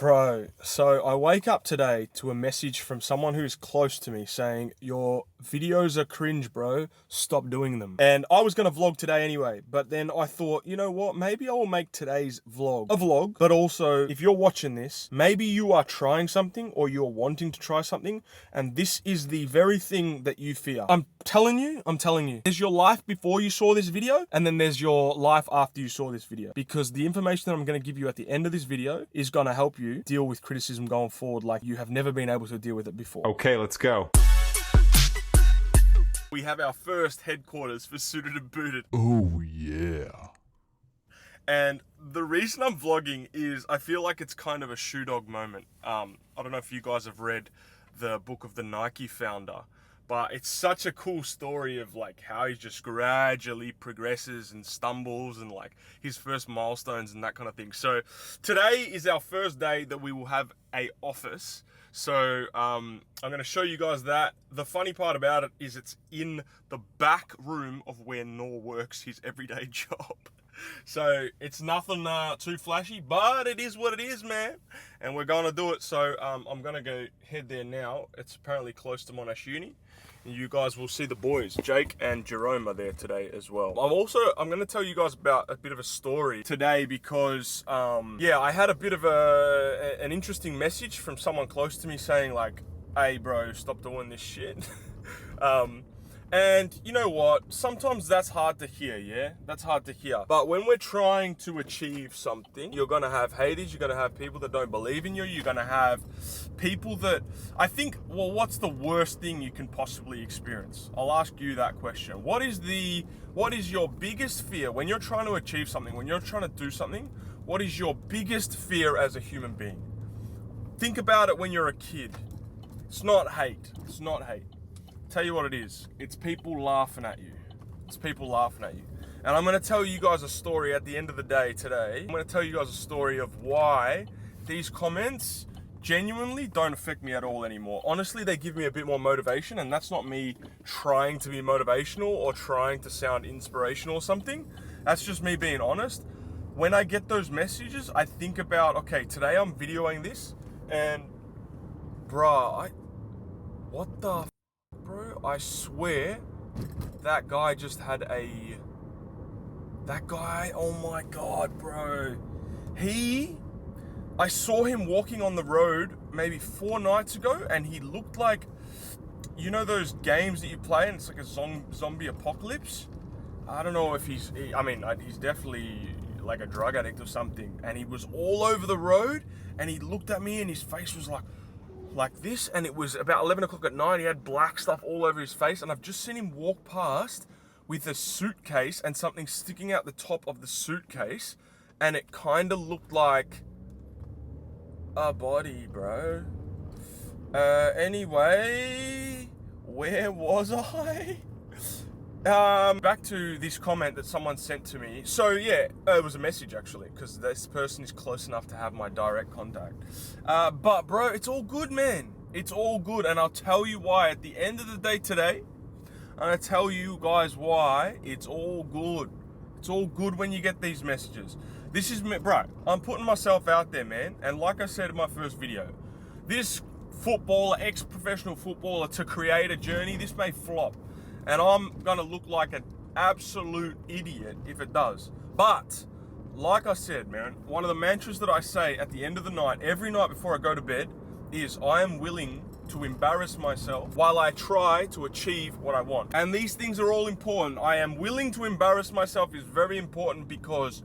Bro, so I wake up today to a message from someone who's close to me saying, your videos are cringe, bro. Stop doing them. And I was going to vlog today anyway, but then I thought, you know what? Maybe I will make today's vlog a vlog, but also if you're watching this, maybe you are trying something or you're wanting to try something, and this is the very thing that you fear. I'm telling you, there's your life before you saw this video, and then there's your life after you saw this video, because the information that I'm going to give you at the end of this video is going to help you deal with criticism going forward like you have never been able to deal with it before. Okay, let's go. We have our first headquarters for Suited and Booted. Oh yeah. And the reason I'm vlogging is I feel like it's kind of a shoe dog moment. I don't know if you guys have read the book of the Nike founder, but it's such a cool story of like how he just gradually progresses and stumbles and like his first milestones and that kind of thing. So today is our first day that we will have a office. So I'm going to show you guys that. The funny part about it is it's in the back room of where Noor works his everyday job. So it's nothing too flashy, but it is what it is, man. And we're going to do it. So I'm going to go head there now. It's apparently close to Monash Uni. And you guys will see the boys. Jake and Jerome are there today as well. I'm going to tell you guys about a bit of a story today because, I had a bit of an interesting message from someone close to me saying like, hey bro, stop doing this shit. And you know what? Sometimes that's hard to hear, yeah? That's hard to hear. But when we're trying to achieve something, you're gonna have haters, you're gonna have people that don't believe in you, you're gonna have people that, I think, well, what's the worst thing you can possibly experience? I'll ask you that question. What is your biggest fear when you're trying to achieve something, when you're trying to do something? What is your biggest fear as a human being? Think about it when you're a kid. It's not hate, it's not hate. Tell you what it is. It's people laughing at you. It's people laughing at you. And I'm going to tell you guys a story at the end of the day today. I'm going to tell you guys a story of why these comments genuinely don't affect me at all anymore. Honestly, they give me a bit more motivation, and that's not me trying to be motivational or trying to sound inspirational or something. That's just me being honest. When I get those messages, I think about, okay, today I'm videoing this, and bruh, what the bro, I swear that guy just had that guy, oh my God, bro. I saw him walking on the road maybe 4 nights ago, and he looked like, you know those games that you play and it's like a zombie apocalypse? I don't know if he's definitely like a drug addict or something. And he was all over the road, and he looked at me and his face was like this, and it was about 11 o'clock at night. He had black stuff all over his face, and I've just seen him walk past with a suitcase and something sticking out the top of the suitcase, and it kind of looked like a body, bro. Anyway, where was I? Back to this comment that someone sent to me. So yeah, it was a message actually, because this person is close enough to have my direct contact. But bro, it's all good, man. It's all good, and I'll tell you why at the end of the day today. I'm gonna tell you guys why it's all good. It's all good when you get these messages. This is me, bro. I'm putting myself out there, man. And like I said in my first video, this footballer, ex-professional footballer, to create a journey, this may flop. And I'm gonna look like an absolute idiot if it does. But, like I said, man, one of the mantras that I say at the end of the night, every night before I go to bed, is I am willing to embarrass myself while I try to achieve what I want. And these things are all important. I am willing to embarrass myself is very important, because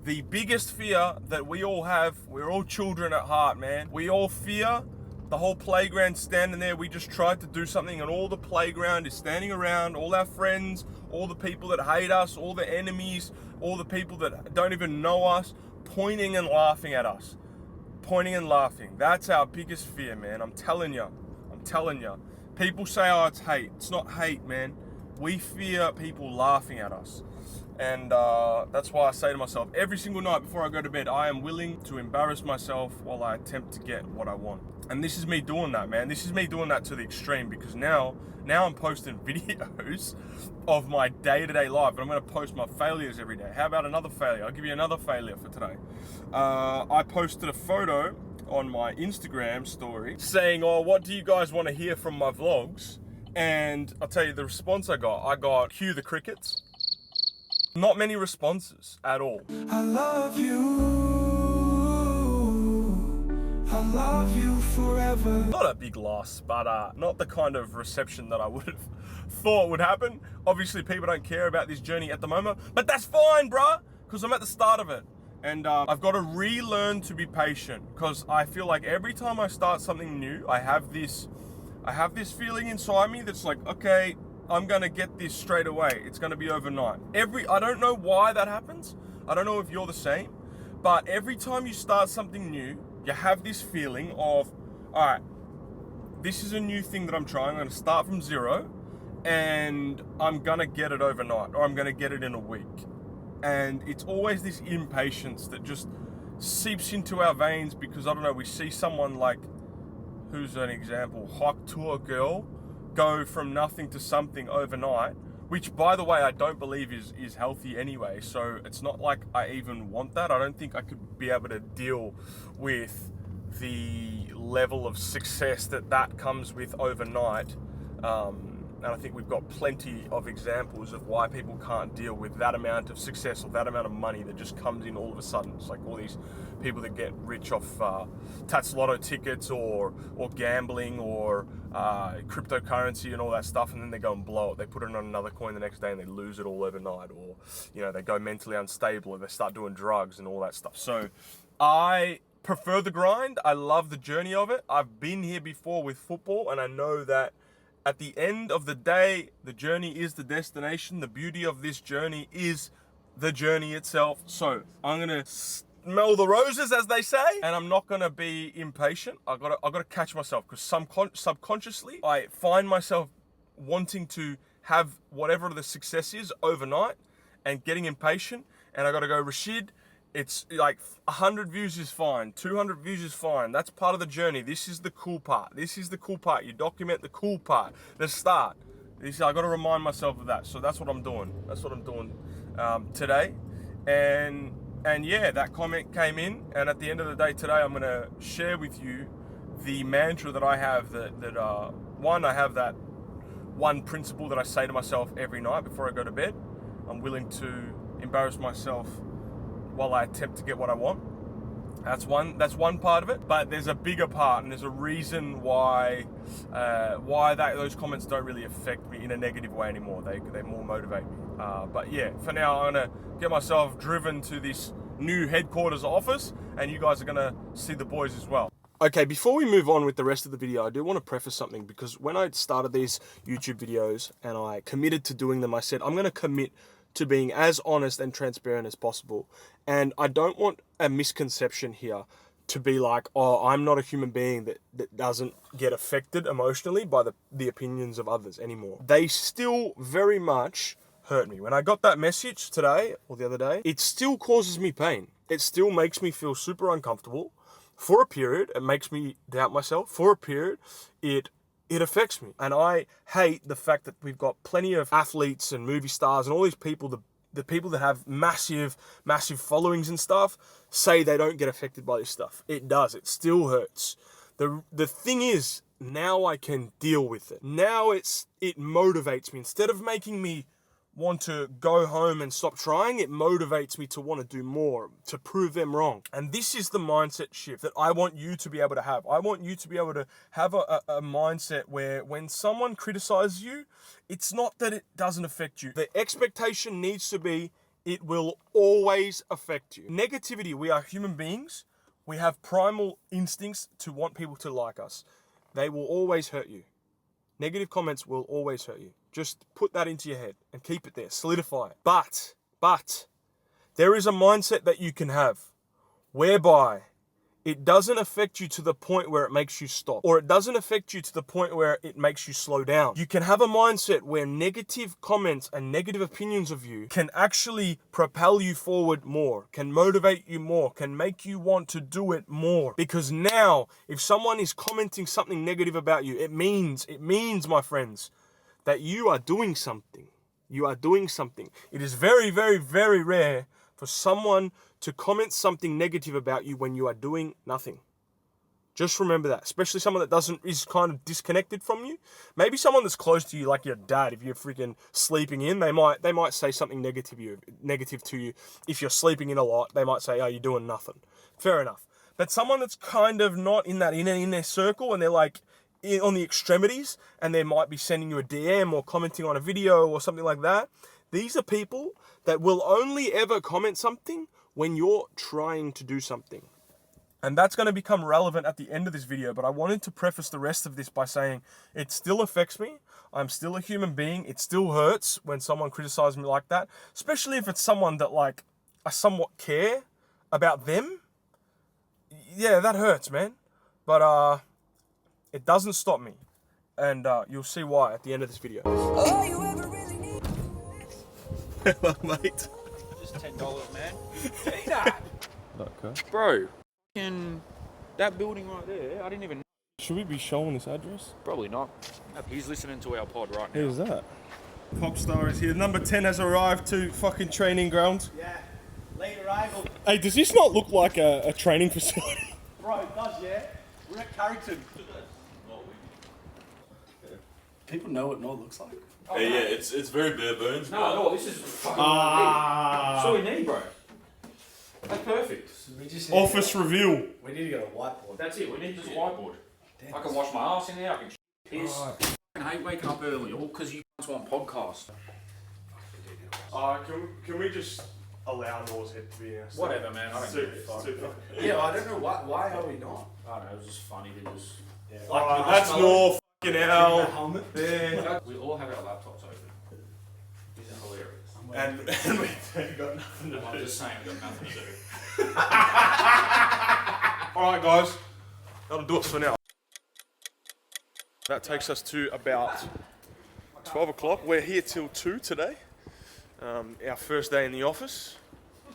the biggest fear that we all have, we're all children at heart, man. We all fear the whole playground standing there. We just tried to do something, and all the playground is standing around, all our friends, all the people that hate us, all the enemies, all the people that don't even know us, pointing and laughing at us. Pointing and laughing. That's our biggest fear, man. I'm telling you. People say, oh, it's hate. It's not hate, man. We fear people laughing at us. And that's why I say to myself every single night before I go to bed, I am willing to embarrass myself while I attempt to get what I want. And this is me doing that, man. This is me doing that to the extreme, because now I'm posting videos of my day-to-day life, and I'm going to post my failures every day. How about another failure? I'll give you another failure for today. I posted a photo on my Instagram story saying, oh, what do you guys want to hear from my vlogs? And I'll tell you the response I got, cue the crickets. Not many responses at all. I love you forever. Not a big loss, but not the kind of reception that I would have thought would happen. Obviously, people don't care about this journey at the moment, but that's fine, bruh, because I'm at the start of it. And I've got to relearn to be patient, because I feel like every time I start something new, I have this feeling inside me that's like, okay, I'm gonna get this straight away. It's gonna be overnight. I don't know why that happens. I don't know if you're the same, but every time you start something new, you have this feeling of, all right, this is a new thing that I'm trying. I'm gonna start from zero, and I'm gonna get it overnight, or I'm gonna get it in a week. And it's always this impatience that just seeps into our veins, because I don't know, we see someone like, who's an example, Hawk Tour Girl, go from nothing to something overnight, which, by the way, I don't believe is healthy anyway. So it's not like I even want that. I don't think I could be able to deal with the level of success that comes with overnight. And I think we've got plenty of examples of why people can't deal with that amount of success or that amount of money that just comes in all of a sudden. It's like all these people that get rich off Tats Lotto tickets or gambling or cryptocurrency and all that stuff, and then they go and blow it. They put it on another coin the next day and they lose it all overnight, or they go mentally unstable or they start doing drugs and all that stuff. So I prefer the grind. I love the journey of it. I've been here before with football, and I know that at the end of the day, the journey is the destination. The beauty of this journey is the journey itself. So I'm gonna smell the roses, as they say, and I'm not gonna be impatient. I gotta catch myself, because subconsciously I find myself wanting to have whatever the success is overnight and getting impatient. And I gotta go, Rashid, it's like 100 views is fine, 200 views is fine. That's part of the journey. This is the cool part. This is the cool part. You document the cool part, the start. I got to remind myself of that. So that's what I'm doing. That's what I'm doing today. And yeah, that comment came in. And at the end of the day today, I'm going to share with you the mantra that I have. I have that one principle that I say to myself every night before I go to bed. I'm willing to embarrass myself while I attempt to get what I want. That's one part of it, but there's a bigger part, and there's a reason why those comments don't really affect me in a negative way anymore. They more motivate me. But yeah, for now, I'm gonna get myself driven to this new headquarters office, and you guys are gonna see the boys as well. Okay, before we move on with the rest of the video, I do want to preface something, because when I started these YouTube videos and I committed to doing them, I said I'm gonna commit to being as honest and transparent as possible. And I don't want a misconception here to be like, oh, I'm not a human being that doesn't get affected emotionally by the opinions of others anymore. They still very much hurt me. When I got that message today or the other day, it still causes me pain. It still makes me feel super uncomfortable. For a period, it makes me doubt myself. For a period, it affects me. And I hate the fact that we've got plenty of athletes and movie stars and all these people, the people that have massive followings and stuff, say they don't get affected by this stuff. It does. It still hurts. The thing is, now I can deal with it. Now it motivates me. Instead of making me want to go home and stop trying, it motivates me to want to do more, to prove them wrong. And this is the mindset shift that I want you to be able to have. I want you to be able to have a mindset where when someone criticizes you, it's not that it doesn't affect you. The expectation needs to be, it will always affect you. Negativity, we are human beings. We have primal instincts to want people to like us. They will always hurt you. Negative comments will always hurt you. Just put that into your head and keep it there, solidify it. But there is a mindset that you can have whereby it doesn't affect you to the point where it makes you stop, or it doesn't affect you to the point where it makes you slow down. You can have a mindset where negative comments and negative opinions of you can actually propel you forward more, can motivate you more, can make you want to do it more. Because now, if someone is commenting something negative about you, it means, my friends, that you are doing something. You are doing something. It is very, very, very rare for someone to comment something negative about you when you are doing nothing. Just remember that, especially someone that is kind of disconnected from you. Maybe someone that's close to you, like your dad. If you're freaking sleeping in, they might say something negative to you. If you're sleeping in a lot, they might say, "Oh, you're doing nothing." Fair enough. But someone that's kind of not in that in their circle, and they're like on the extremities, and they might be sending you a DM or commenting on a video or something like that. These are people that will only ever comment something when you're trying to do something. And that's going to become relevant at the end of this video, but I wanted to preface the rest of this by saying it still affects me. I'm still a human being. It still hurts when someone criticizes me like that, especially if it's someone that like I somewhat care about them. Yeah, that hurts, man. But it doesn't stop me. And you'll see why at the end of this video. All you ever really need. Hello, mate. Just $10, man. See that? Okay. Bro, that building right there, I didn't even know. Should we be showing this address? Probably not. He's listening to our pod right now. Who's that? Popstar is here. Number 10 has arrived to fucking training grounds. Yeah, late arrival. Hey, does this not look like a training facility? Bro, it does, yeah. We're at Carrington. People know what Nord looks like. Yeah, it's very bare bones. No, this is fucking that's all we need, bro. That's perfect. We just Office reveal. We need to get a whiteboard. That's it, we need just a whiteboard. I can wash my ass in there, I can piss. I hate waking up early, all because you want podcast. Can we just allow Noah's head to be in? Whatever, man. I don't give a fuck. Yeah, I don't know why are we not? I don't know, it was just funny to just... Like, that's Noah fucking hell. Helmet. There. We all have our laptops open. This is hilarious. And we've got nothing to I'm do. just saying we've got nothing to do. Alright guys, that'll do it for now. That takes us to about 12 o'clock. We're here till 2 today. Our first day in the office.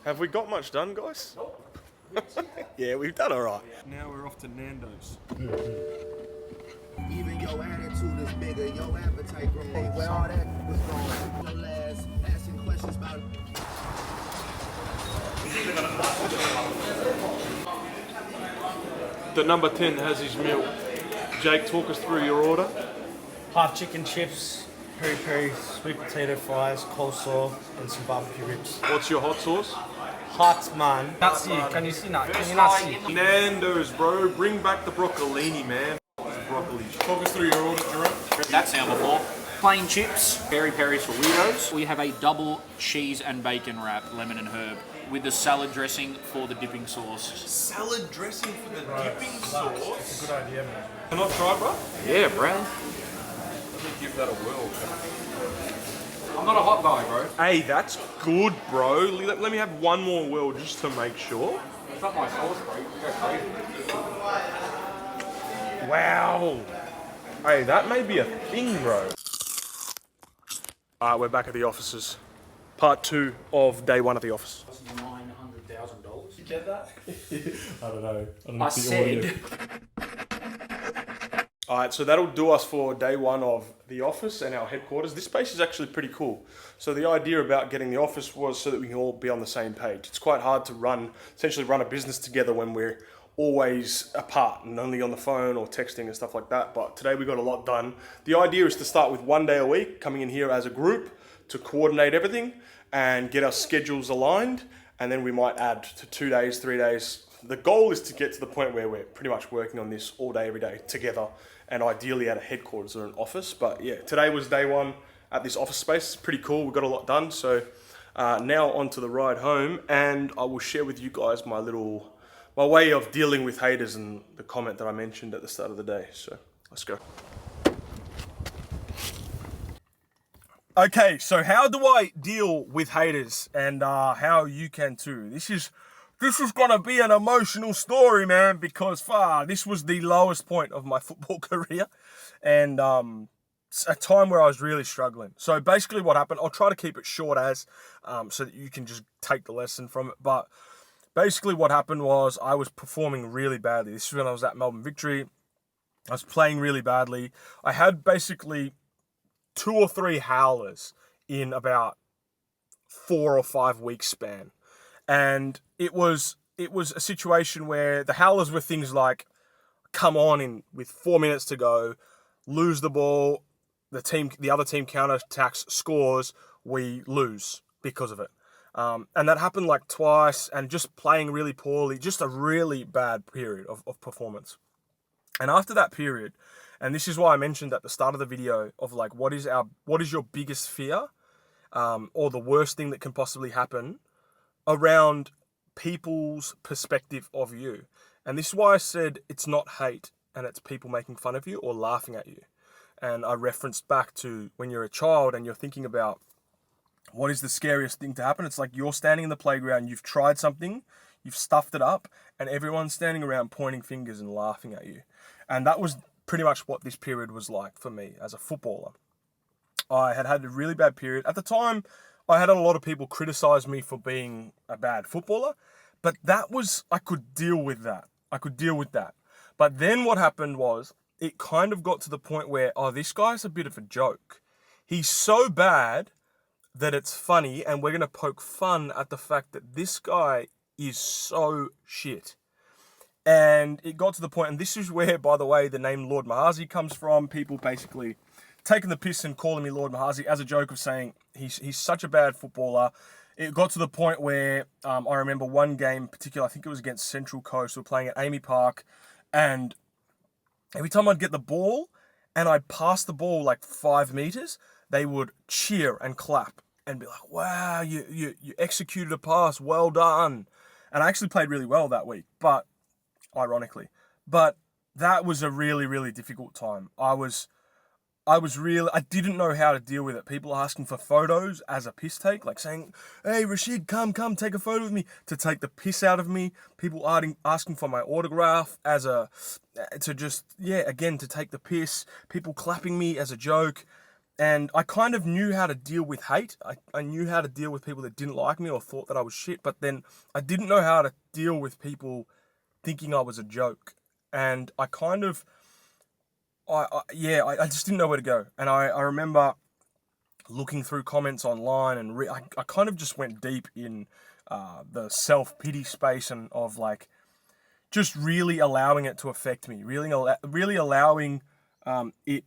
Have we got much done, guys? Nope. Yeah, we've done alright. Now we're off to Nando's. Even your attitude is bigger, your appetite grows. Hey, where all that was going? Your last asking questions about. The number 10 has his meal. Jake, talk us through your order. Half chicken chips, peri-peri, sweet potato fries, coleslaw, and some barbecue ribs. What's your hot sauce? Hot man. Not see. Can you see that? Can you not see? Nando's, bro. Bring back the broccolini, man. Broccoli. Talk us through your order, Jerome. That sound before. Plain chips, peri-peris for weirdos. We have a double cheese and bacon wrap, lemon and herb, with the salad dressing for the dipping sauce. Salad dressing for the dipping sauce? It's a good idea, man. Can I try, bro? Yeah, bro. Let me give that a whirl. I'm not a hot guy, bro. Hey, that's good, bro. Let me have one more whirl just to make sure. It's not my sauce, bro. You go crazy. Wow. Hey, that may be a thing, bro. Alright, we're back at the offices. Part 2 of day 1 at the office. $900,000. You get that? I don't know. I said. Alright, so that'll do us for day 1 of the office and our headquarters. This space is actually pretty cool. So the idea about getting the office was so that we can all be on the same page. It's quite hard to essentially run a business together when we're always apart and only on the phone or texting and stuff like that. But today we got a lot done. The idea is to start with 1 day a week, coming in here as a group to coordinate everything and get our schedules aligned. And then we might add to 2 days, 3 days. The goal is to get to the point where we're pretty much working on this all day, every day together, and ideally at a headquarters or an office. But yeah, today was day 1 at this office space. It's pretty cool. We got a lot done. So now on to the ride home, and I will share with you guys my way of dealing with haters and the comment that I mentioned at the start of the day. So let's go. Okay, so how do I deal with haters, and how you can too? This is this is going to be an emotional story, man, because this was the lowest point of my football career. And a time where I was really struggling. So basically what happened, I'll try to keep it short so that you can just take the lesson from it. But basically what happened was I was performing really badly. This is when I was at Melbourne Victory. I was playing really badly. I had basically 2 or 3 howlers in about 4 or 5 weeks span. And it was a situation where the howlers were things like come on in with 4 minutes to go, lose the ball, the other team counter-attacks, scores, we lose because of it. And that happened like twice, and just playing really poorly, just a really bad period of performance. And after that period, and this is why I mentioned at the start of the video of like, what is your biggest fear, or the worst thing that can possibly happen around people's perspective of you. And this is why I said it's not hate, and it's people making fun of you or laughing at you. And I referenced back to when you're a child and you're thinking about what is the scariest thing to happen. It's like you're standing in the playground, you've tried something, you've stuffed it up, and everyone's standing around pointing fingers and laughing at you. And that was pretty much what this period was like for me as a footballer. I had a really bad period. At the time, I had a lot of people criticize me for being a bad footballer, but I could deal with that. But then what happened was, it kind of got to the point where, this guy's a bit of a joke. He's so bad that it's funny, and we're going to poke fun at the fact that this guy is so shit. And it got to the point, and this is where, by the way, the name Lord Mahazi comes from. People basically taking the piss and calling me Lord Mahazi as a joke of saying he's such a bad footballer. It got to the point where I remember one game in particular, I think it was against Central Coast. We were playing at Amy Park, and every time I'd get the ball and I'd pass the ball like 5 meters, they would cheer and clap and be like, wow, you executed a pass, well done. And I actually played really well that week, ironically. But that was a really, really difficult time. I didn't know how to deal with it. People asking for photos as a piss take, like saying, hey, Rashid, come, take a photo with me, to take the piss out of me. People asking for my autograph to take the piss. People clapping me as a joke. And I kind of knew how to deal with hate. I knew how to deal with people that didn't like me or thought that I was shit, but then I didn't know how to deal with people thinking I was a joke. And I kind of... I just didn't know where to go. And I remember looking through comments online, and I kind of just went deep in the self-pity space, and of like just really allowing it to affect me, really allowing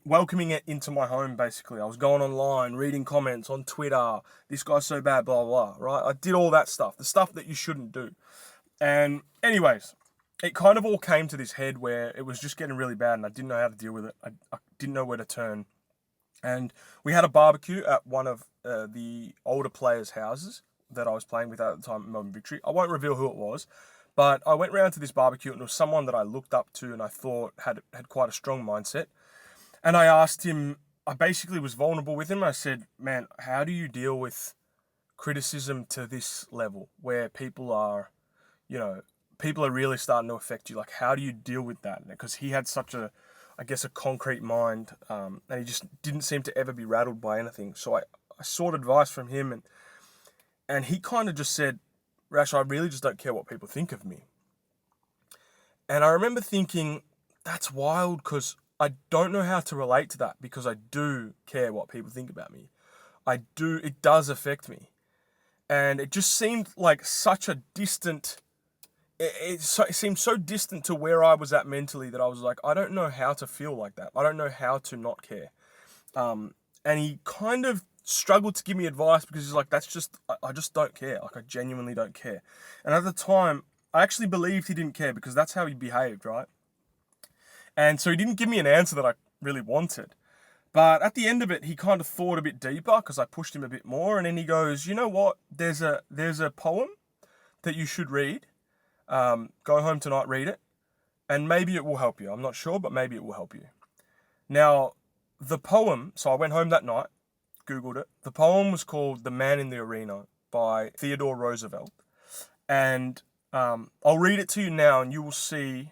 welcoming it into my home. Basically, I was going online, reading comments on Twitter, this guy's so bad, blah, blah, blah, right? I did all that stuff, the stuff that you shouldn't do. And anyways, it kind of all came to this head where it was just getting really bad, and I didn't know how to deal with it. I didn't know where to turn. And we had a barbecue at one of the older players' houses that I was playing with at the time at Melbourne Victory. I won't reveal who it was, but I went round to this barbecue, and it was someone that I looked up to and I thought had quite a strong mindset. And I asked him, I basically was vulnerable with him. I said, man, how do you deal with criticism to this level where people are really starting to affect you? Like, how do you deal with that? Because he had such a concrete mind, and he just didn't seem to ever be rattled by anything. So I sought advice from him, and he kind of just said, Rash, I really just don't care what people think of me. And I remember thinking, that's wild, because I don't know how to relate to that, because I do care what people think about me. It does affect me. And it just seemed like such a distant... It seemed so distant to where I was at mentally that I was like, I don't know how to feel like that. I don't know how to not care. And he kind of struggled to give me advice, because he's like, I just don't care. Like, I genuinely don't care. And at the time, I actually believed he didn't care, because that's how he behaved, right? And so he didn't give me an answer that I really wanted. But at the end of it, he kind of thought a bit deeper, because I pushed him a bit more. And then he goes, you know what? There's a poem that you should read. Go home tonight, read it, and maybe it will help you. I'm not sure, but maybe it will help you. Now, the poem, so I went home that night, Googled it. The poem was called The Man in the Arena by Theodore Roosevelt. And I'll read it to you now and you will see.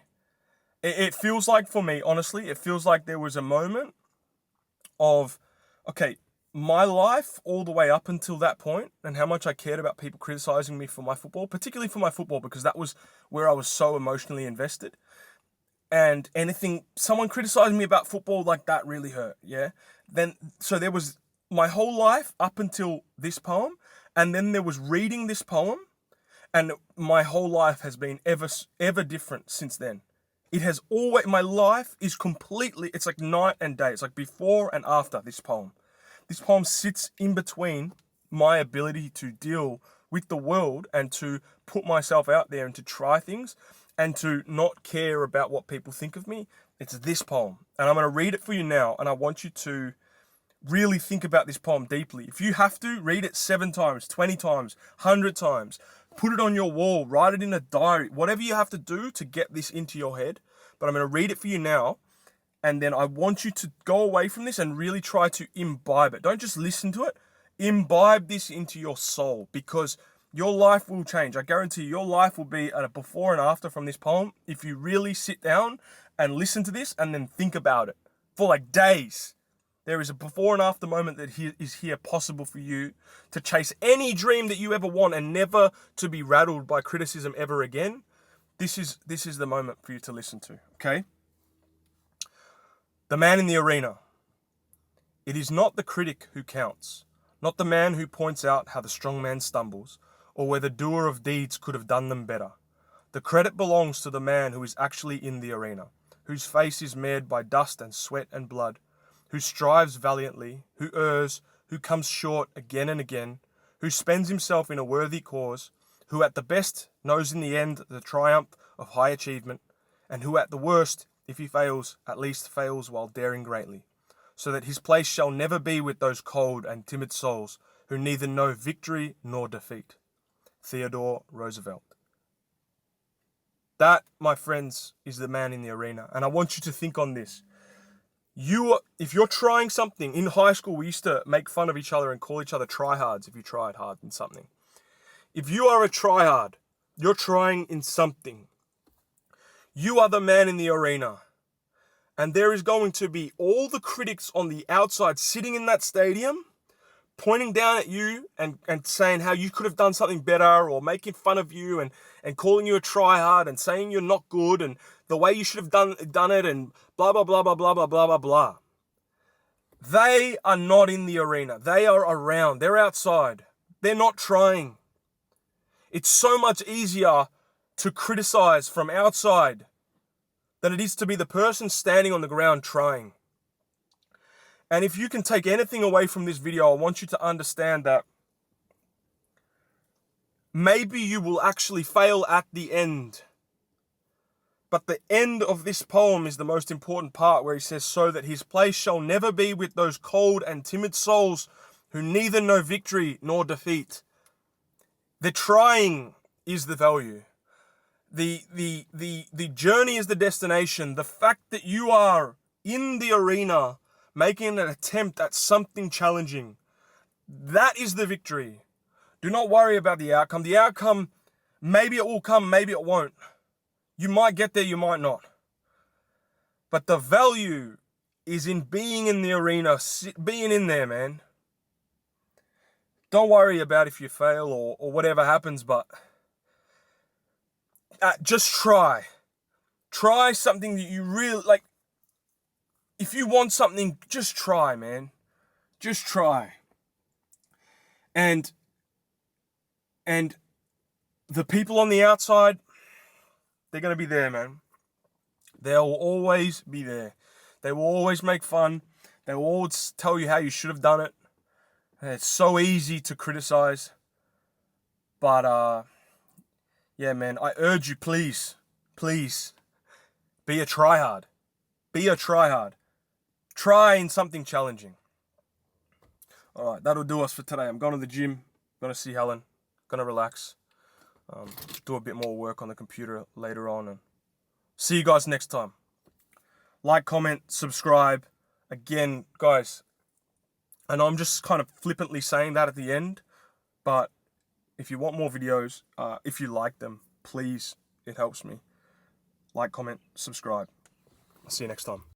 It feels like, for me, honestly, it feels like there was a moment of, okay, my life all the way up until that point and how much I cared about people criticizing me for my football, particularly for my football, because that was where I was so emotionally invested. And someone criticizing me about football, like, that really hurt, yeah? So there was my whole life up until this poem, and then there was reading this poem, and my whole life has been ever different since then. It has always, my life is completely, it's like night and day. It's like before and after this poem. This poem sits in between my ability to deal with the world and to put myself out there and to try things and to not care about what people think of me. It's this poem. And I'm going to read it for you now. And I want you to really think about this poem deeply. If you have to, read it 7 times, 20 times, 100 times. Put it on your wall, write it in a diary, whatever you have to do to get this into your head. But I'm going to read it for you now. And then I want you to go away from this and really try to imbibe it. Don't just listen to it. Imbibe this into your soul, because your life will change. I guarantee you, your life will be at a before and after from this poem if you really sit down and listen to this and then think about it for like days. There is a before and after moment that is here possible for you to chase any dream that you ever want and never to be rattled by criticism ever again. This is the moment for you to listen to, okay? The man in the arena. It is not the critic who counts, not the man who points out how the strong man stumbles, or where the doer of deeds could have done them better. The credit belongs to the man who is actually in the arena, whose face is marred by dust and sweat and blood, who strives valiantly, who errs, who comes short again and again, who spends himself in a worthy cause, who at the best knows in the end the triumph of high achievement, and who at the worst, if he fails, at least fails while daring greatly, so that his place shall never be with those cold and timid souls who neither know victory nor defeat. Theodore Roosevelt. That, my friends, is the man in the arena. And I want you to think on this. If you're trying something, in high school we used to make fun of each other and call each other tryhards if you tried hard in something. If you are a tryhard, you're trying in something. You are the man in the arena. And there is going to be all the critics on the outside sitting in that stadium, pointing down at you and saying how you could have done something better, or making fun of you and calling you a tryhard and saying you're not good and the way you should have done it and blah, blah, blah, blah, blah, blah, blah, blah, blah. They are not in the arena. They are around. They're outside. They're not trying. It's so much easier to criticize from outside than it is to be the person standing on the ground trying. And if you can take anything away from this video, I want you to understand that maybe you will actually fail at the end. But the end of this poem is the most important part, where he says, so that his place shall never be with those cold and timid souls who neither know victory nor defeat. The trying is the value. The journey is the destination. The fact that you are in the arena making an attempt at something challenging, that is the victory. Do not worry about the outcome. The outcome, maybe it will come, maybe it won't. You might get there, you might not. But the value is in being in the arena, being in there, man. Don't worry about if you fail or whatever happens, but just try. Try something that you really like. If you want something, just try, man. Just try. And the people on the outside, they're going to be there, man. They'll always be there. They will always make fun. They will always tell you how you should have done it. And it's so easy to criticize. But, yeah, man, I urge you, please, be a tryhard. Be a tryhard. Try in something challenging. All right, that'll do us for today. I'm going to the gym. Going to see Helen. Going to relax. Do a bit more work on the computer later on. And see you guys next time. Like, comment, subscribe. Again, guys, I know I'm just kind of flippantly saying that at the end, but if you want more videos, if you like them, Please, it helps me. Like, comment, subscribe. I'll see you next time.